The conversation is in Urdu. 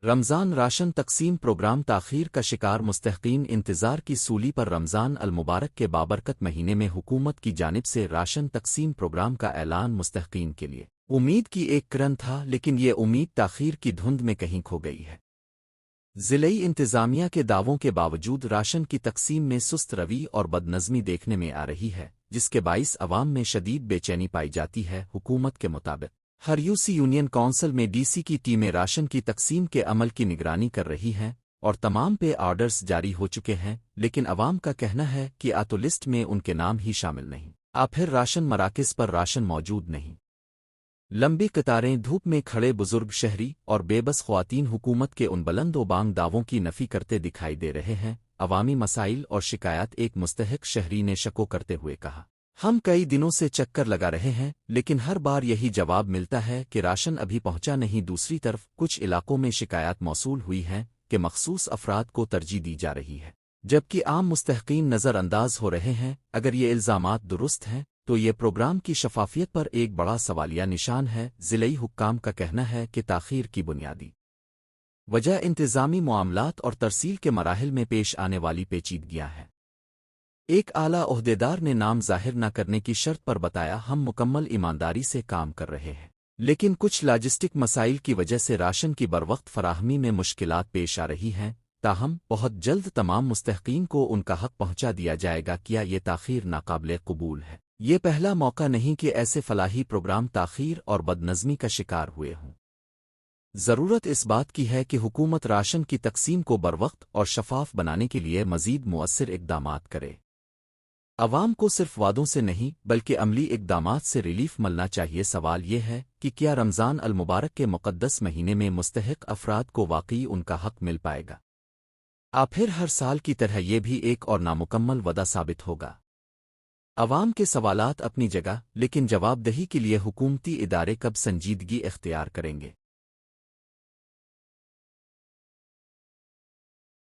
رمضان راشن تقسیم پروگرام تاخیر کا شکار مستحقین انتظار کی سولی پر رمضان المبارک کے بابرکت مہینے میں حکومت کی جانب سے راشن تقسیم پروگرام کا اعلان مستحقین کے لیے امید کی ایک کرن تھا، لیکن یہ امید تاخیر کی دھند میں کہیں کھو گئی ہے۔ ضلعی انتظامیہ کے دعووں کے باوجود راشن کی تقسیم میں سست روی اور بدنظمی دیکھنے میں آ رہی ہے، جس کے باعث عوام میں شدید بے چینی پائی جاتی ہے۔ حکومت کے مطابق ہر یوسی یونین کونسل میں ڈی سی کی ٹیمیں راشن کی تقسیم کے عمل کی نگرانی کر رہی ہیں اور تمام پے آرڈرز جاری ہو چکے ہیں، لیکن عوام کا کہنا ہے کہ آ تو لسٹ میں ان کے نام ہی شامل نہیں، پھر راشن مراکز پر راشن موجود نہیں۔ لمبی قطاریں، دھوپ میں کھڑے بزرگ شہری اور بے بس خواتین حکومت کے ان بلند و بانگ دعووں کی نفی کرتے دکھائی دے رہے ہیں۔ عوامی مسائل اور شکایات، ایک مستحق شہری نے شکو کرتے ہوئے کہا، ہم کئی دنوں سے چکر لگا رہے ہیں لیکن ہر بار یہی جواب ملتا ہے کہ راشن ابھی پہنچا نہیں۔ دوسری طرف کچھ علاقوں میں شکایات موصول ہوئی ہیں کہ مخصوص افراد کو ترجیح دی جا رہی ہے، جبکہ عام مستحقین نظر انداز ہو رہے ہیں۔ اگر یہ الزامات درست ہیں تو یہ پروگرام کی شفافیت پر ایک بڑا سوالیہ نشان ہے۔ ضلعی حکام کا کہنا ہے کہ تاخیر کی بنیادی وجہ انتظامی معاملات اور ترسیل کے مراحل میں پیش آنے والی پیچیدگیاں ہیں۔ ایک اعلیٰ عہدیدار نے نام ظاہر نہ کرنے کی شرط پر بتایا، ہم مکمل ایمانداری سے کام کر رہے ہیں، لیکن کچھ لاجسٹک مسائل کی وجہ سے راشن کی بروقت فراہمی میں مشکلات پیش آ رہی ہیں، تاہم بہت جلد تمام مستحقین کو ان کا حق پہنچا دیا جائے گا۔ کیا یہ تاخیر ناقابل قبول ہے؟ یہ پہلا موقع نہیں کہ ایسے فلاحی پروگرام تاخیر اور بدنظمی کا شکار ہوئے ہوں۔ ضرورت اس بات کی ہے کہ حکومت راشن کی تقسیم کو بروقت اور شفاف بنانے کے لیے مزید مؤثر اقدامات کرے۔ عوام کو صرف وعدوں سے نہیں بلکہ عملی اقدامات سے ریلیف ملنا چاہیے۔ سوال یہ ہے کہ کیا رمضان المبارک کے مقدس مہینے میں مستحق افراد کو واقعی ان کا حق مل پائے گا؟ پھر ہر سال کی طرح یہ بھی ایک اور نامکمل وعدہ ثابت ہوگا۔ عوام کے سوالات اپنی جگہ، لیکن جواب دہی کے لیے حکومتی ادارے کب سنجیدگی اختیار کریں گے؟